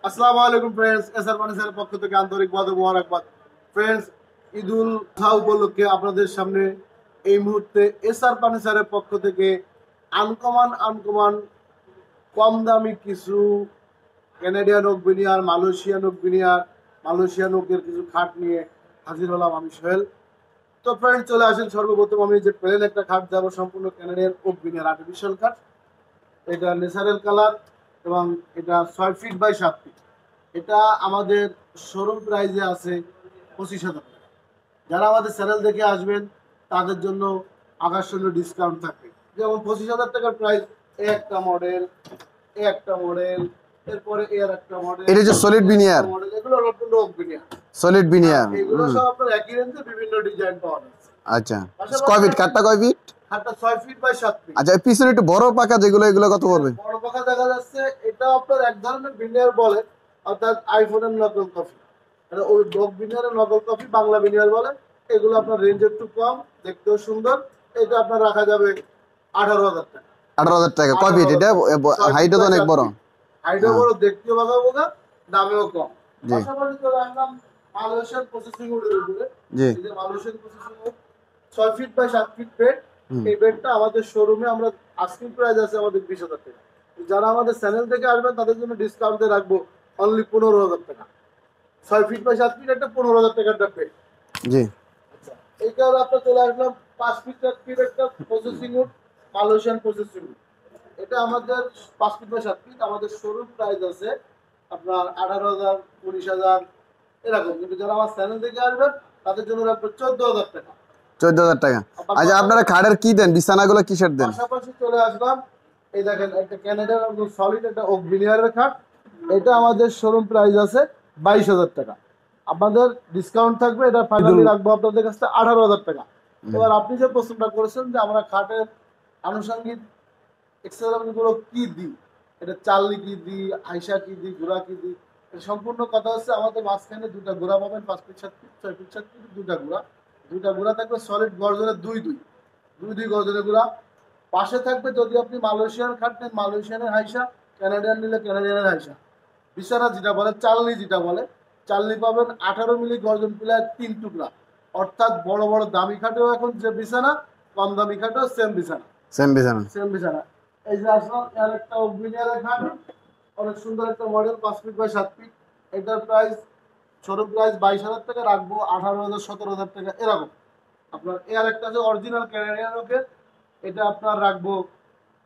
আসসালামু আলাইকুম friends, SR ফার্নিচারের পক্ষ থেকে আন্তরিকভাবে মোবারকবাদ। ফ্রেন্ডস, ঈদুল আজহা উপলক্ষে আপনাদের সামনে এই মুহূর্তে এসআর ফার্নিচারের পক্ষ থেকে আনকমান কম দামি কিছু কানাডিয়ান ওক বিনিয়ার, মালয়েশিয়ান ওকের কিছু খাট নিয়ে হাজির হলাম আমি সোহেল। তো ফ্রেন্ড, চলে আসেন। সর্বপ্রথম আমি যে প্লেন একটা খাট যাবো, সম্পূর্ণ কানাডিয়ান ওক বিনিয়ার আর্টিফিশিয়াল খাট। এটা ন্যাচারাল কালার এবং এটা 6 ফিট বাই 7 ফিট। এটা আমাদের শোরুম প্রাইজে আছে 25,000 টাকা। যারা আমাদের চ্যানেল দেখে আসবেন তাদের জন্য আকর্ষণীয় ডিসকাউন্ট থাকবে। যেমন 25,000 টাকার প্রাইস একটা মডেল, এরপরে এর একটা মডেল, এটা যে সলিড বিনিয়ার মডেল, এগুলো সম্পূর্ণ ওক বিনিয়ার। সলিড বিনিয়ার এগুলো সব আপনার একই রেঞ্জে বিভিন্ন ডিজাইন পাওয়া যাচ্ছে। আচ্ছা, কয় ফিট কাঠটা, কয় ফিট? খাটটা 6 ফিট বাই 7 ফিট। আচ্ছা, পিছনে একটু বড় পাকা যেগুলো, এগুলো কত পড়বে? বড় পাখা দেখা যাচ্ছে, এটা আপনার এক ধরনের বিনিয়ার বলে, অর্থাৎ আইফোনের নকল কপি। মানে ওই ডগ বিনিয়ারের নকল কপি বাংলা বিনিয়ার বলে। এগুলো আপনার রেঞ্জ একটু কম, দেখতেও সুন্দর। এটা আপনার রাখা যাবে 18,000 টাকা। 18,000 টাকা। কয় ফিট এটা? হাইটও তো অনেক বড়। হাইটও বড়, দেখতেও বাঘা বোগা, দামেও কম। জি পাশাপাশি চলে আসলাম মালয়েশিয়ান প্রসেসিং উডের উপরে। জি এই যে Malaysian processing wood, 6 feet by 7 feet bed. এই বেডটা আমাদের শোরুমে আমরা আস্কিং প্রাইস আছে আমাদের 20,000 টাকা। যারা আমাদের চ্যানেল থেকে আসবেন তাদের জন্য ডিসকাউন্ট দিয়ে রাখবো অনলি 15,000 টাকা। 6 ফিট বাই 7 ফিট একটা 15,000 টাকার একটা বেড। জি আচ্ছা, এইটা হলো আপনার চলে আসলাম 5 ফিট 7 ফিট একটা processing would, Malaysian processing would. এটা আমাদের 5 ফিট বাই 7 ফিট। আমাদের শোরুম প্রাইস আছে আপনার 18,000, 19,000 এরকম। কিন্তু যারা আমার চ্যানেল থেকে আসবেন তাদের জন্য রাখবো 14,000 টাকা। 14,000 টাকা। আচ্ছা, আপনারা খাটের কি দেন? বিছানাগুলো কিসের দেন? পাশাপাশি চলে আসলাম, এই দেখেন একটা ক্যানাডার সলিড একটা ওক বিনিয়ারের খাট। এটা আমাদের শোরুম প্রাইস আছে 22,000 টাকা। আপনাদের ডিসকাউন্ট থাকবে, এটা ফাইনালি রাখবো আপনাদের কাছে 18,000 টাকা। এবার আপনি যে প্রশ্নটা করেছেন যে আমরা খাটের আনুষঙ্গিক এক্সেসরিজ গুলো কি দিই, এটা চালনি কি দিই, আইসা কি দিই, ঘোড়া কি দিই, সম্পূর্ণ কথা হচ্ছে আমাদের মাঝখানে দুটা ঘোড়া পাবেন, 5 ফিট 7 ফিট, 6 ফিট 7 ফিট, দুটা ঘোড়া থাকবে সলিড গর্জনের দুই গর্জনের ঘোড়া। পাশে থাকবে, যদি আপনি মালয়েশিয়ান খাট নেন মালয়েশিয়ানের হাইসা, কানাডিয়ান নিলে কানাডিয়ানের হাইসা। বিছানা যেটা বলে চালনি পাবেন 18 মিলি গর্জন পিলার 3 টুকরা। অর্থাৎ বড় বড় দামি খাটেও এখন যে বিছানা, কম দামি খাটেও সেম বিছানা। এই যে আসলাম এর একটা অগ্নিয়ারের খাট, অনেক সুন্দর একটা মডেল, 5 ফিট বাই 7 ফিট। এটার প্রাইস শোরুম প্রাইস 22,000 টাকা, রাখবো 18,000, 17,000 টাকা এরকম। আপনার এর একটা আছে অরিজিনাল ক্যানাডিয়ান ওকের, এটা আপনার রাখবো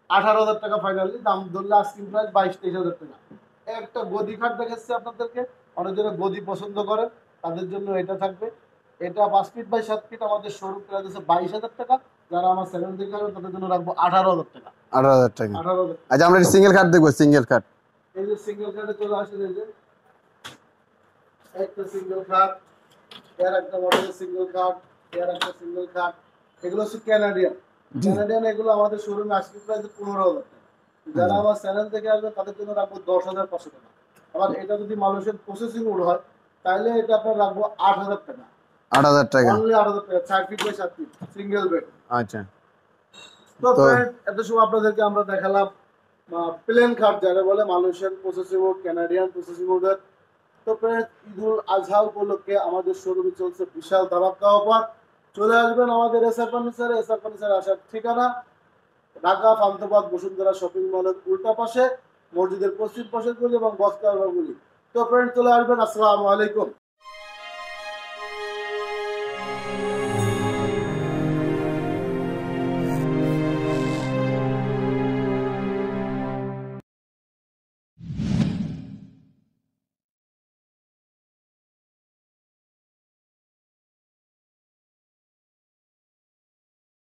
18,000 টাকা ফাইনালি, দাম ধরলে আস্কিং প্রাইস 22-23,000 টাকা। একটা গদি খাট দেখাচ্ছি আপনাদেরকে, অনেকজনে গদি পছন্দ করেন তাদের জন্য এটা থাকবে। এটা 5 ফিট বাই 7 ফিট, আমাদের শোরুম প্রাইস আছে 22,000 টাকা। যারা আমার চ্যানেল থেকে আসবে তাদের জন্য রাখবো 18,000 টাকা। 18,000 টাকা। 18,000। আচ্ছা, আমরা সিঙ্গেল খাট দেখবো। সিঙ্গেল খাট, এই যে সিঙ্গেল খাটে চলে আসেন, এই যে একটা সিঙ্গেল খাট, এর একটা মডেলের সিঙ্গেল খাট, এর একটা সিঙ্গেল খাট। এগুলো হচ্ছে ক্যানাডিয়ান। এগুলো আমাদের শোরুমে আজকে প্রাইস 15,000 টাকা। যারা আমার চ্যানেল থেকে আসবে তাদের জন্য রাখবো 10,500 টাকা। আবার এটা যদি মালয়েশিয়ান প্রসেসিং উড হয় তাহলে এটা আপনার রাখবো 8,000 টাকা। 8,000 টাকা। অনলি 8,000 টাকা, 4 feet by 7 feet single bed. আচ্ছা, তো ফ্রেন্ড, এত সময় আপনাদেরকে আমরা দেখালাম প্লেন খাট যারা বলে, Malaysian processing wood, Canadian processing উডের। তো ফ্রেন্ড, ঈদুল আজহা উপলক্ষে আমাদের শোরুমে চলছে বিশাল ধামাকা অফার। চলে আসবেন আমাদের এসআর ফার্নিচার আসার ঠিকানা ঢাকা ফান্তবাদ বসুন্ধরা শপিং মলের উল্টা পাশে, মসজিদের পশ্চিম পাশের গলি এবং বস্তার গলি। তো ফ্রেন্ড, চলে আসবেন। আসসালামু আলাইকুম।